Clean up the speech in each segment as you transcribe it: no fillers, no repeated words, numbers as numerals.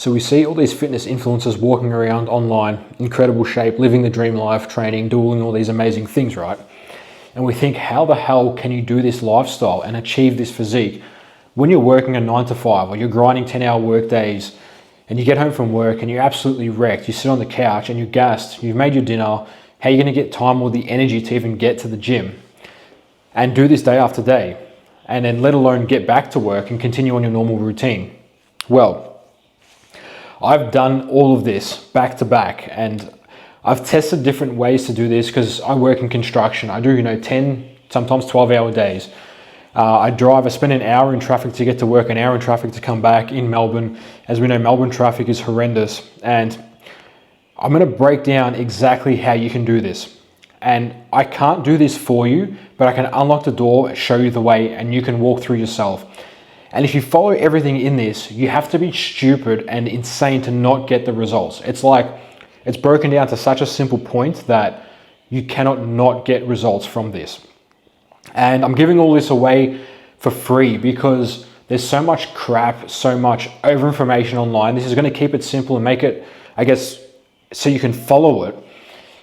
So we see all these fitness influencers walking around online, incredible shape, living the dream life, training, doing all these amazing things, right? And we think, how the hell can you do this lifestyle and achieve this physique when you're working a 9 to 5 or you're grinding 10-hour work days and you get home from work and you're absolutely wrecked, you sit on the couch and you're gassed, you've made your dinner, how are you going to get time or the energy to even get to the gym and do this day after day, and then let alone get back to work and continue on your normal routine? Well, I've done all of this back to back, and I've tested different ways to do this because I work in construction. I do, 10, sometimes 12-hour days. I drive, I spend an hour in traffic to get to work, an hour in traffic to come back in Melbourne. As we know, Melbourne traffic is horrendous, and I'm going to break down exactly how you can do this. And I can't do this for you, but I can unlock the door, show you the way, and you can walk through yourself. And if you follow everything in this, you have to be stupid and insane to not get the results. It's broken down to such a simple point that you cannot not get results from this. And I'm giving all this away for free because there's so much crap, so much over information online. This is going to keep it simple and make it, so you can follow it.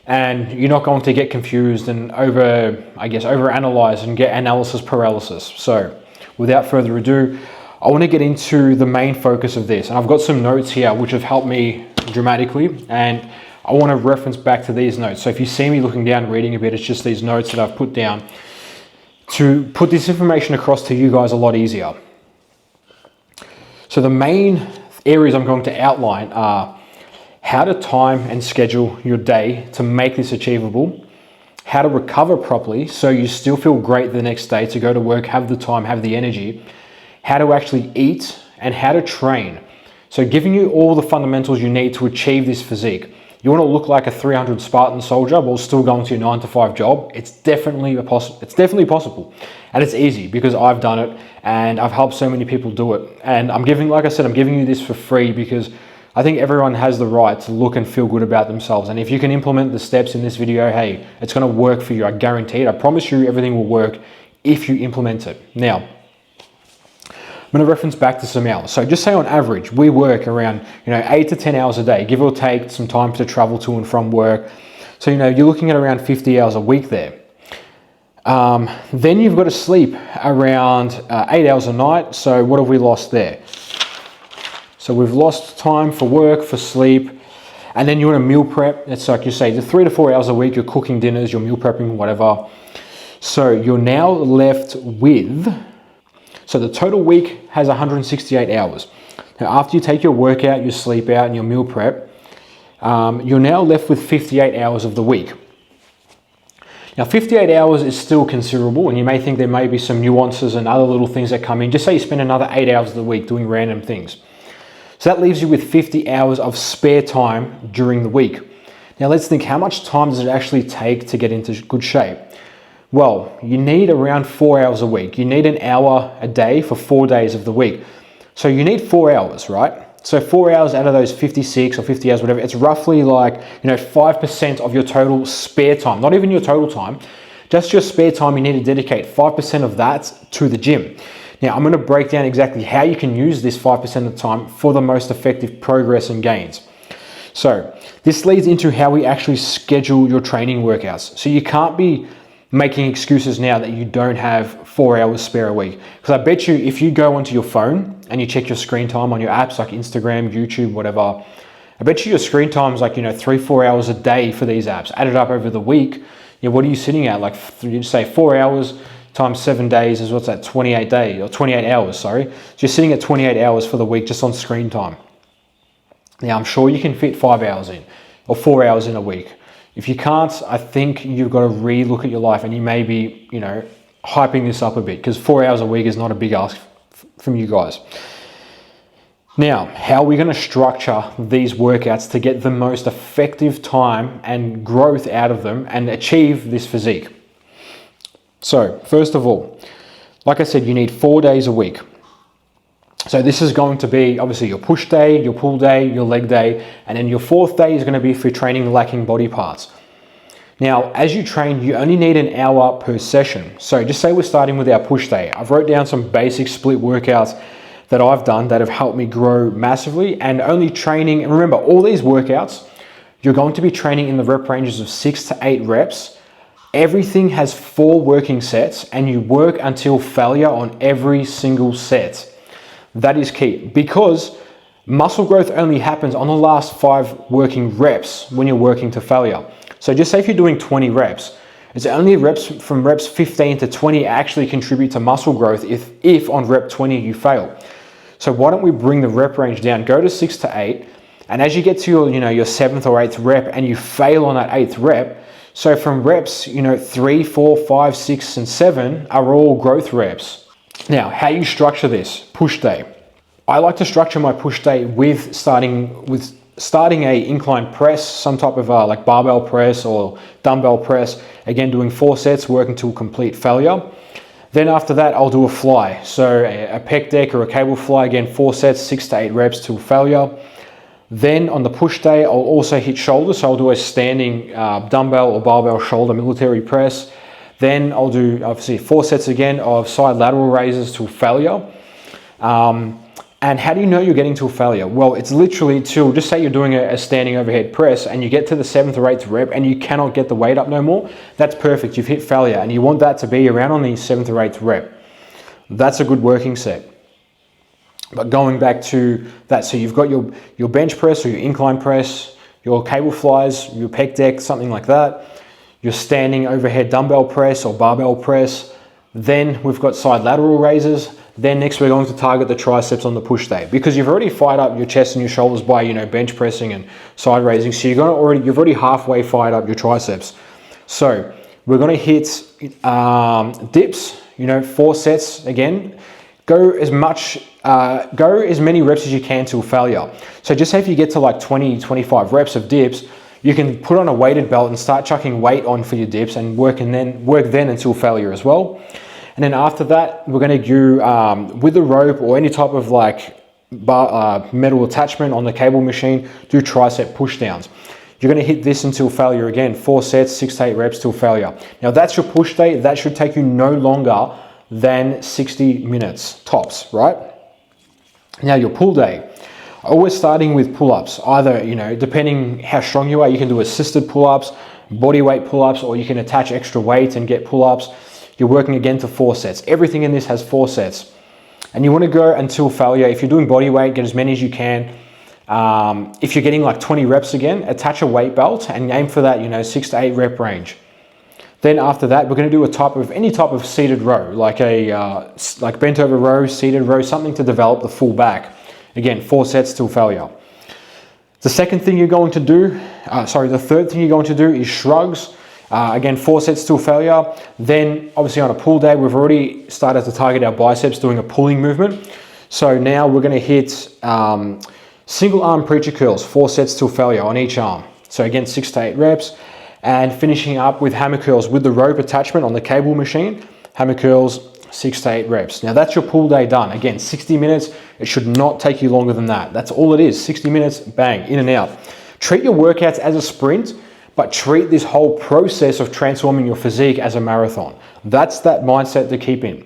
And you're not going to get confused and overanalyze and get analysis paralysis. So without further ado, I want to get into the main focus of this. And I've got some notes here which have helped me dramatically, and I want to reference back to these notes. So if you see me looking down reading a bit, it's just these notes that I've put down to put this information across to you guys a lot easier. So the main areas I'm going to outline are how to time and schedule your day to make this achievable, how to recover properly so you still feel great the next day to go to work, have the time, have the energy, how to actually eat, and how to train. So giving you all the fundamentals you need to achieve this physique. You want to look like a 300 Spartan soldier while still going to your 9 to 5 job. It's definitely possible. And it's easy because I've done it and I've helped so many people do it. And I'm giving you this for free because I think everyone has the right to look and feel good about themselves. And if you can implement the steps in this video, hey, it's going to work for you. I guarantee it. I promise you everything will work if you implement it. Now, I'm going to reference back to some hours. So just say on average, we work around 8 to 10 hours a day, give or take some time to travel to and from work. So you're looking at around 50 hours a week there. Then you've got to sleep around 8 hours a night. So what have we lost there? So we've lost time for work, for sleep, and then you want to meal prep. It's like you say, the 3 to 4 hours a week, you're cooking dinners, you're meal prepping, whatever. So you're now left with, so the total week has 168 hours. Now, after you take your workout, your sleep out, and your meal prep, you're now left with 58 hours of the week. Now, 58 hours is still considerable, and you may think there may be some nuances and other little things that come in. Just say you spend another 8 hours of the week doing random things. So that leaves you with 50 hours of spare time during the week. Now let's think, how much time does it actually take to get into good shape? Well, you need around 4 hours a week. You need an hour a day for 4 days of the week. So you need 4 hours, right? So 4 hours out of those 56 or 50 hours, whatever, it's roughly like, 5% of your total spare time, not even your total time, just your spare time. You need to dedicate 5% of that to the gym. Now, I'm going to break down exactly how you can use this 5% of the time for the most effective progress and gains. So this leads into how we actually schedule your training workouts. So you can't be making excuses now that you don't have 4 hours spare a week. Because I bet you if you go onto your phone and you check your screen time on your apps like Instagram, YouTube, whatever, I bet you your screen time is like, 3-4 hours a day for these apps. Added up over the week, what are you sitting at? Like, you say 4 hours times 7 days is what's that, 28 days, or 28 hours, sorry. So you're sitting at 28 hours for the week just on screen time. Now, I'm sure you can fit 5 hours in, or 4 hours in a week. If you can't, I think you've got to re-look at your life, and you may be, hyping this up a bit, because 4 hours a week is not a big ask from you guys. Now, how are we going to structure these workouts to get the most effective time and growth out of them and achieve this physique? So, first of all, like I said, you need 4 days a week. So this is going to be obviously your push day, your pull day, your leg day, and then your 4th day is going to be for training lacking body parts. Now, as you train, you only need an hour per session. So just say we're starting with our push day. I've wrote down some basic split workouts that I've done that have helped me grow massively. And only training, and remember, all these workouts, you're going to be training in the rep ranges of 6 to 8 reps. Everything has 4 working sets, and you work until failure on every single set. That is key, because muscle growth only happens on the last 5 working reps when you're working to failure. So just say if you're doing 20 reps, it's only from reps 15 to 20 actually contribute to muscle growth if on rep 20 you fail. So why don't we bring the rep range down, go to 6 to 8, and as you get to your 7th or 8th rep and you fail on that 8th rep, so from reps 3, 4, 5, 6, and 7 are all growth reps. Now, how you structure this push day. I like to structure my push day with starting a incline press, some type of like barbell press or dumbbell press. Again, doing 4 sets, working to complete failure. Then after that, I'll do a fly. So a pec deck or a cable fly, again, 4 sets, 6 to 8 reps till failure. Then on the push day, I'll also hit shoulder. So I'll do a standing dumbbell or barbell shoulder military press. Then I'll do obviously 4 sets again of side lateral raises till failure. And how do you know you're getting to a failure? Well, it's literally till, just say you're doing a standing overhead press and you get to the 7th or 8th rep and you cannot get the weight up no more. That's perfect, you've hit failure, and you want that to be around on the 7th or 8th rep. That's a good working set. But going back to that, so you've got your bench press or your incline press, your cable flies, your pec deck, something like that, your standing overhead dumbbell press or barbell press. Then we've got side lateral raises. Then next we're going to target the triceps on the push day, because you've already fired up your chest and your shoulders by bench pressing and side raising. So you've already halfway fired up your triceps. So we're going to hit dips. 4 sets again. Go as many reps as you can till failure. So just say if you get to like 20, 25 reps of dips, you can put on a weighted belt and start chucking weight on for your dips and work then until failure as well. And then after that, we're going to do with a rope or any type of like metal attachment on the cable machine, do tricep push downs. You're going to hit this until failure again, 4 sets, 6 to 8 reps till failure. Now that's your push day. That should take you no longer than 60 minutes tops, right? Now your pull day, always starting with pull-ups. Either, depending how strong you are, you can do assisted pull-ups, body weight pull-ups, or you can attach extra weight and get pull-ups. You're working again to 4 sets. Everything in this has 4 sets. And you want to go until failure. If you're doing body weight, get as many as you can. If you're getting like 20 reps again, attach a weight belt and aim for that, 6 to 8 rep range. Then after that, we're going to do any type of seated row, like like bent over row, seated row, something to develop the full back. Again, 4 sets till failure. The third thing you're going to do is shrugs. Again, 4 sets till failure. Then obviously on a pull day, we've already started to target our biceps doing a pulling movement. So now we're going to hit single arm preacher curls, 4 sets till failure on each arm. So again, 6 to 8 reps. And finishing up with hammer curls with the rope attachment on the cable machine. Hammer curls, 6 to 8 reps. Now that's your pull day done. Again, 60 minutes. It should not take you longer than that. That's all it is. 60 minutes, bang, in and out. Treat your workouts as a sprint, but treat this whole process of transforming your physique as a marathon. That's that mindset to keep in.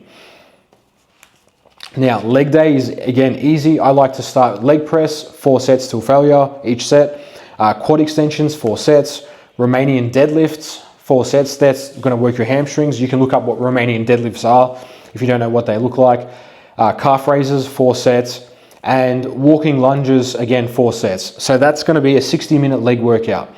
Now, leg day is, again, easy. I like to start leg press, 4 sets till failure, each set. Quad extensions, 4 sets. Romanian deadlifts, 4 sets. That's going to work your hamstrings. You can look up what Romanian deadlifts are if you don't know what they look like. Calf raises, 4 sets. And walking lunges, again, 4 sets. So that's going to be a 60-minute leg workout.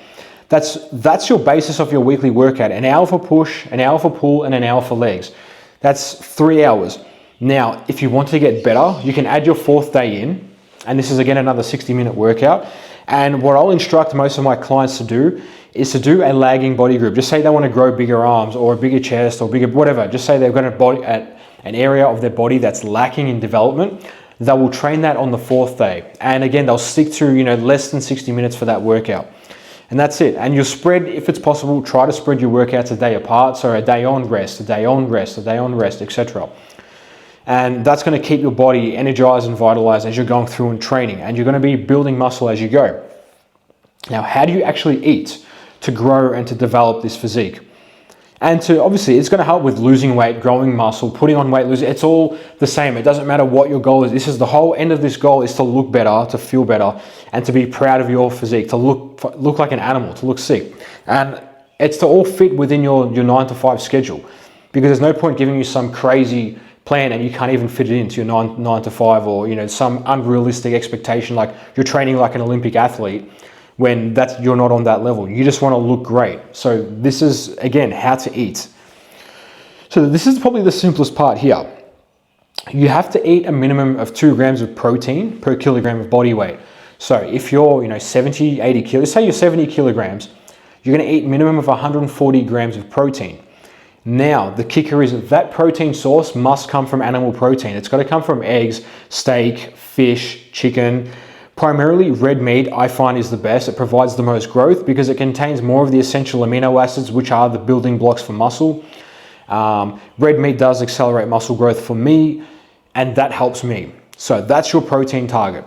That's your basis of your weekly workout. An hour for push, an hour for pull, and an hour for legs. That's 3 hours. Now, if you want to get better, you can add your 4th day in. And this is, again, another 60-minute workout. And what I'll instruct most of my clients to do is to do a lagging body group. Just say they want to grow bigger arms or a bigger chest or bigger whatever. Just say they've got an area of their body that's lacking in development. They will train that on the 4th day. And again, they'll stick to less than 60 minutes for that workout. And that's it. And you'll spread, if it's possible, try to spread your workouts a day apart. So a day on rest, a day on rest, a day on rest, etc. And that's going to keep your body energized and vitalized as you're going through and training. And you're going to be building muscle as you go. Now, how do you actually eat to grow and to develop this physique? And obviously, it's going to help with losing weight, growing muscle, putting on weight, losing. It's all the same. It doesn't matter what your goal is. This is the whole end of this goal is to look better, to feel better, and to be proud of your physique, to look like an animal, to look sick. And it's to all fit within your 9 to 5 schedule, because there's no point giving you some crazy plan and you can't even fit it into your 9 to 5, or some unrealistic expectation like you're training like an Olympic athlete, when you're not on that level. You just want to look great. So this is, again, how to eat. So this is probably the simplest part here. You have to eat a minimum of 2 grams of protein per kilogram of body weight. So if you're 70, 80 kilos, say you're 70 kilograms, you're going to eat minimum of 140 grams of protein. Now, the kicker is that protein source must come from animal protein. It's got to come from eggs, steak, fish, chicken. Primarily red meat, I find, is the best. It provides the most growth because it contains more of the essential amino acids, which are the building blocks for muscle. Red meat does accelerate muscle growth for me, and that helps me. So that's your protein target.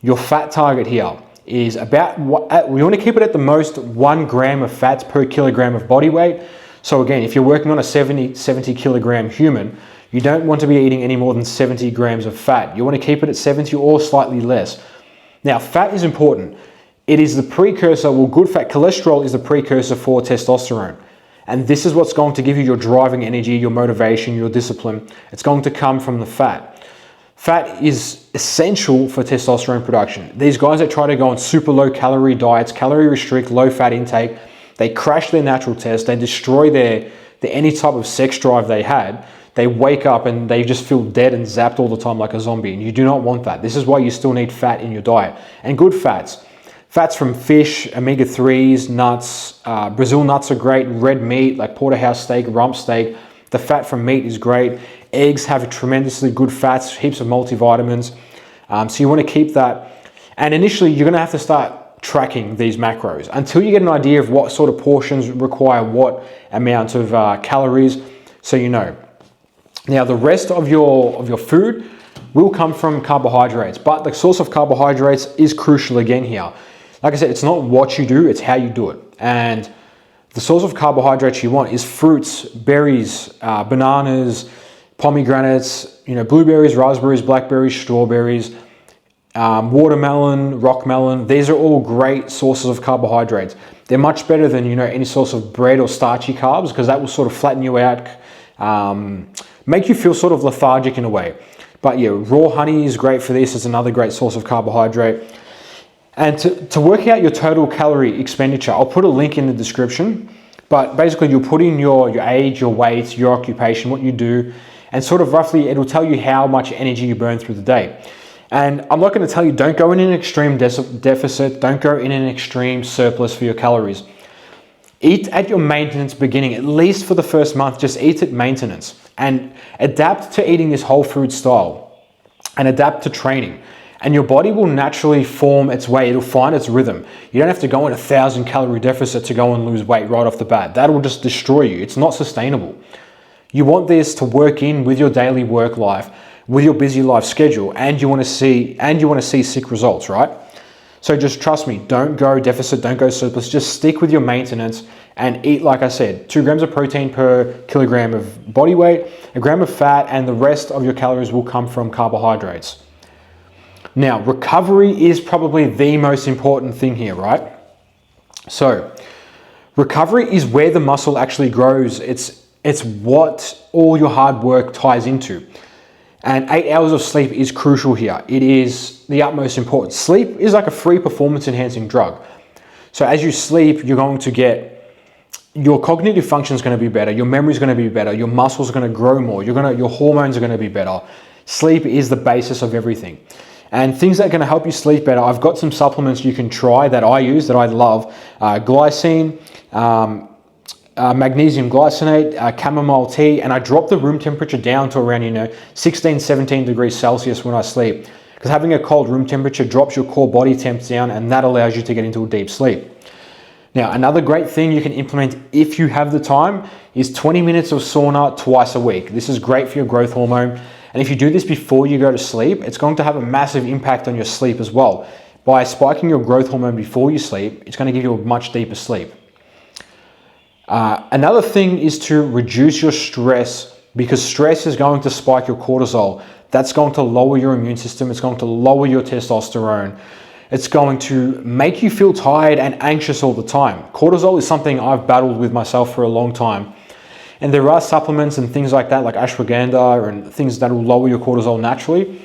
Your fat target here is about, we want to keep it at the most 1 gram of fats per kilogram of body weight. So again, if you're working on a 70 kilogram human, you don't want to be eating any more than 70 grams of fat. You want to keep it at 70 or slightly less. Now, fat is important. It is the precursor, good fat, cholesterol is the precursor for testosterone. And this is what's going to give you your driving energy, your motivation, your discipline. It's going to come from the fat. Fat is essential for testosterone production. These guys that try to go on super low calorie diets, calorie restrict, low fat intake, they crash their natural test, they destroy any type of sex drive they had. They wake up and they just feel dead and zapped all the time like a zombie, and you do not want that. This is why you still need fat in your diet, and good fats. Fats from fish, omega-3s, nuts, Brazil nuts are great, red meat like porterhouse steak, rump steak. The fat from meat is great. Eggs have tremendously good fats, heaps of multivitamins. So you want to keep that. And initially, you're going to have to start tracking these macros until you get an idea of what sort of portions require what amount of calories, so you know. Now, the rest of your food will come from carbohydrates, but the source of carbohydrates is crucial again here. Like I said, it's not what you do, it's how you do it. And the source of carbohydrates you want is fruits, berries, bananas, pomegranates, blueberries, raspberries, blackberries, strawberries, watermelon, rock melon. These are all great sources of carbohydrates. They're much better than any source of bread or starchy carbs, because that will sort of flatten you out, make you feel sort of lethargic in a way. But yeah, raw honey is great for this. It's another great source of carbohydrate. And to work out your total calorie expenditure, I'll put a link in the description. But basically, you'll put in your age, your weight, your occupation, what you do, and sort of roughly it'll tell you how much energy you burn through the day. And I'm not going to tell you, don't go in an extreme deficit, don't go in an extreme surplus for your calories. Eat at your maintenance beginning, at least for the first month. Just eat at maintenance and adapt to eating this whole food style and adapt to training. And your body will naturally form its way. It'll find its rhythm. You don't have to go in 1,000 calorie deficit to go and lose weight right off the bat. That will just destroy you. It's not sustainable. You want this to work in with your daily work life, with your busy life schedule, and you want to see sick results, right? So just trust me, don't go deficit, don't go surplus, just stick with your maintenance and eat, like I said, 2 grams of protein per kilogram of body weight, 1 gram of fat, and the rest of your calories will come from carbohydrates. Now, recovery is probably the most important thing here, right? So, recovery is where the muscle actually grows. It's what all your hard work ties into. And 8 hours of sleep is crucial here. It is the utmost importance. Sleep is like a free performance enhancing drug. So as you sleep, you're going to get, your cognitive function is going to be better, your memory is going to be better, your muscles are going to grow more, your hormones are going to be better. Sleep is the basis of everything. And things that are going to help you sleep better, I've got some supplements you can try that I use, that I love. Glycine, magnesium glycinate, chamomile tea, and I drop the room temperature down to around 16, 17 degrees Celsius when I sleep, because having a cold room temperature drops your core body temps down, and that allows you to get into a deep sleep. Now, another great thing you can implement if you have the time is 20 minutes of sauna twice a week. This is great for your growth hormone, and if you do this before you go to sleep, it's going to have a massive impact on your sleep as well. By spiking your growth hormone before you sleep, it's going to give you a much deeper sleep. Another thing is to reduce your stress, because stress is going to spike your cortisol. That's going to lower your immune system. It's going to lower your testosterone. It's going to make you feel tired and anxious all the time. Cortisol is something I've battled with myself for a long time. And there are supplements and things like that, like ashwagandha and things that will lower your cortisol naturally.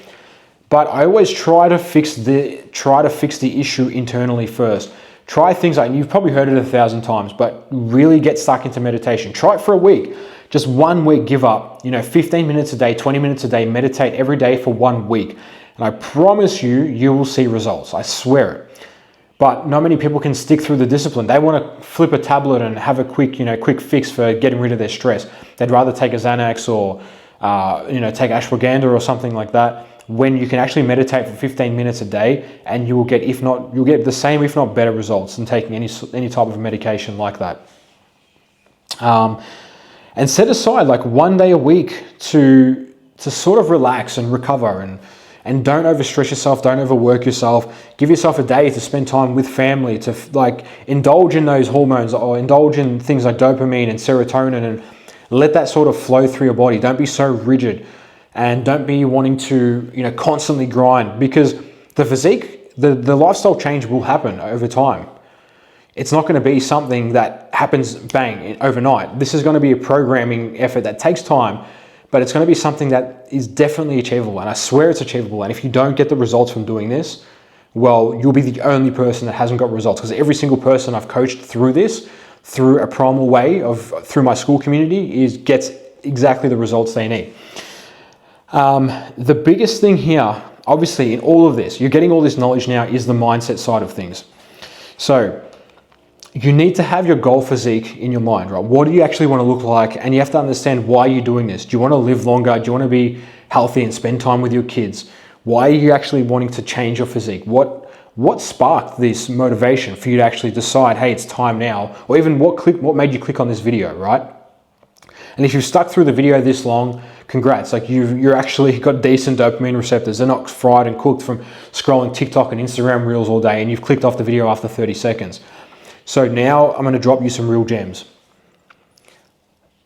But I always try to fix the issue internally first. Try things like, you've probably heard it 1,000 times, but really get stuck into meditation. Try it for a week. Just 1 week, give up. 15 minutes a day, 20 minutes a day, meditate every day for 1 week. And I promise you, you will see results. I swear it. But not many people can stick through the discipline. They want to flip a tablet and have a quick fix for getting rid of their stress. They'd rather take a Xanax or, take ashwagandha or something like that, when you can actually meditate for 15 minutes a day and you'll get the same, if not better results than taking any type of medication like that. And set aside like 1 day a week to sort of relax and recover, and don't overstress yourself, don't overwork yourself. Give yourself a day to spend time with family, to like indulge in those hormones or indulge in things like dopamine and serotonin, and let that sort of flow through your body. Don't be so rigid. And don't be wanting to, constantly grind, because the physique, the lifestyle change will happen over time. It's not going to be something that happens bang overnight. This is going to be a programming effort that takes time, but it's going to be something that is definitely achievable. And I swear it's achievable. And if you don't get the results from doing this, well, you'll be the only person that hasn't got results, because every single person I've coached through this, through a primal way through my school community, gets exactly the results they need. The biggest thing here, obviously, in all of this, you're getting all this knowledge now, is the mindset side of things. So you need to have your goal physique in your mind, right? What do you actually want to look like? And you have to understand why you're doing this. Do you want to live longer? Do you want to be healthy and spend time with your kids? Why are you actually wanting to change your physique? What sparked this motivation for you to actually decide, hey, it's time now? Or even what made you click on this video, right? And if you've stuck through the video this long, congrats. Like you're actually got decent dopamine receptors. They're not fried and cooked from scrolling TikTok and Instagram reels all day, and you've clicked off the video after 30 seconds. So now I'm going to drop you some real gems.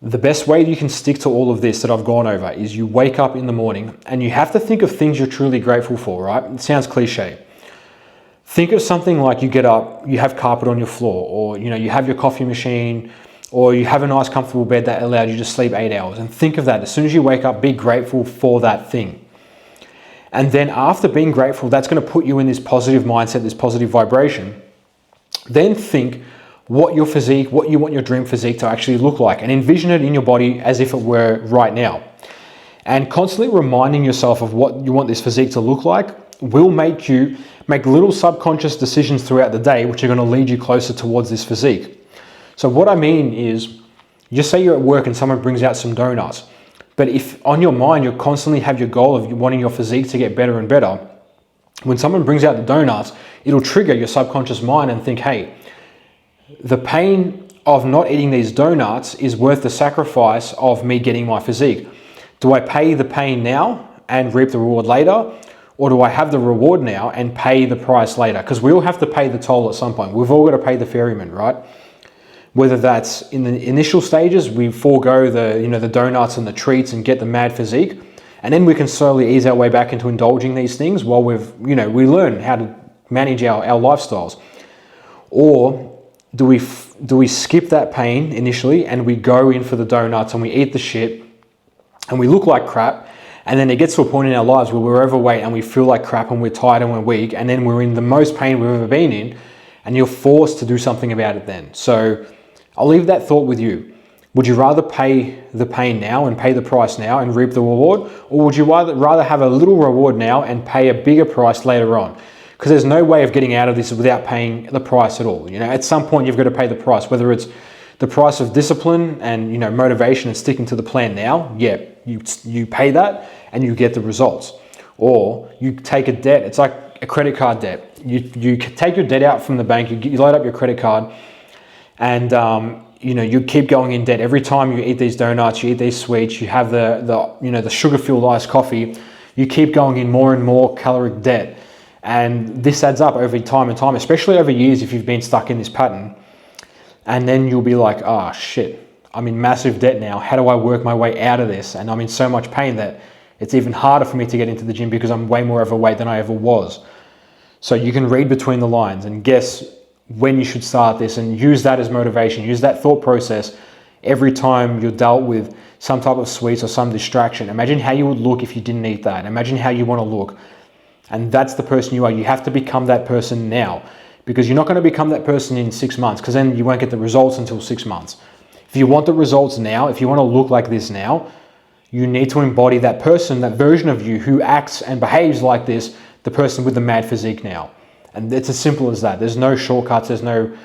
The best way you can stick to all of this that I've gone over is you wake up in the morning and you have to think of things you're truly grateful for, right? It sounds cliche. Think of something like you get up, you have carpet on your floor, or you have your coffee machine, or you have a nice comfortable bed that allowed you to sleep 8 hours. And think of that. As soon as you wake up, be grateful for that thing. And then after being grateful, that's going to put you in this positive mindset, this positive vibration. Then think what your physique, what you want your dream physique to actually look like, and envision it in your body as if it were right now. And constantly reminding yourself of what you want this physique to look like will make you make little subconscious decisions throughout the day, which are going to lead you closer towards this physique. So what I mean is, just say you're at work and someone brings out some donuts, but if on your mind you constantly have your goal of wanting your physique to get better and better, when someone brings out the donuts, it'll trigger your subconscious mind and think, hey, the pain of not eating these donuts is worth the sacrifice of me getting my physique. Do I pay the pain now and reap the reward later? Or do I have the reward now and pay the price later? Because we all have to pay the toll at some point. We've all got to pay the ferryman, right? Whether that's in the initial stages, we forego the donuts and the treats and get the mad physique, and then we can slowly ease our way back into indulging these things while we learn how to manage our lifestyles. Or do we skip that pain initially and we go in for the donuts and we eat the shit and we look like crap, and then it gets to a point in our lives where we're overweight and we feel like crap and we're tired and we're weak, and then we're in the most pain we've ever been in, and you're forced to do something about it then. So I'll leave that thought with you. Would you rather pay the pain now and pay the price now and reap the reward? Or would you rather have a little reward now and pay a bigger price later on? Because there's no way of getting out of this without paying the price at all. At some point you've got to pay the price, whether it's the price of discipline and motivation and sticking to the plan now. Yeah, you pay that and you get the results. Or you take a debt. It's like a credit card debt. You take your debt out from the bank, you load up your credit card, and you keep going in debt. Every time you eat these donuts, you eat these sweets, you have the sugar-filled iced coffee, you keep going in more and more caloric debt. And this adds up over time and time, especially over years if you've been stuck in this pattern. And then you'll be like, oh shit, I'm in massive debt now. How do I work my way out of this? And I'm in so much pain that it's even harder for me to get into the gym because I'm way more overweight than I ever was. So you can read between the lines and guess when you should start this, and use that as motivation. Use that thought process every time you're dealt with some type of sweets or some distraction. Imagine how you would look if you didn't eat that. Imagine how you want to look. And that's the person you are. You have to become that person now, because you're not going to become that person in 6 months, because then you won't get the results until 6 months. If you want the results now, if you want to look like this now, you need to embody that person, that version of you who acts and behaves like this, the person with the mad physique now. And it's as simple as that. There's no shortcuts, there's no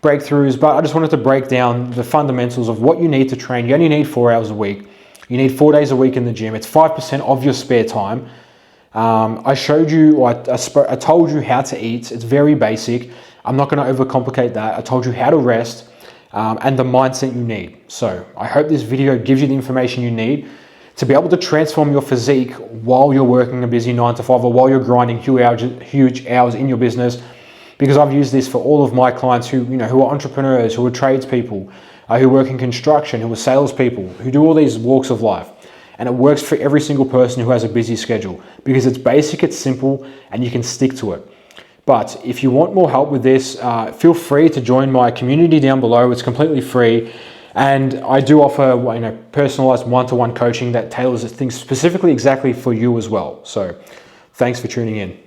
breakthroughs, but I just wanted to break down the fundamentals of what you need to train. You only need 4 hours a week. You need 4 days a week in the gym. It's 5% of your spare time. I showed you, I told you how to eat. It's very basic. I'm not going to overcomplicate that. I told you how to rest and the mindset you need. So I hope this video gives you the information you need to be able to transform your physique while you're working a busy 9 to 5, or while you're grinding huge hours in your business. Because I've used this for all of my clients who are entrepreneurs, who are tradespeople, who work in construction, who are salespeople, who do all these walks of life. And it works for every single person who has a busy schedule, because it's basic, it's simple, and you can stick to it. But if you want more help with this, feel free to join my community down below. It's completely free. And I do offer personalized one-to-one coaching that tailors things specifically exactly for you as well. So thanks for tuning in.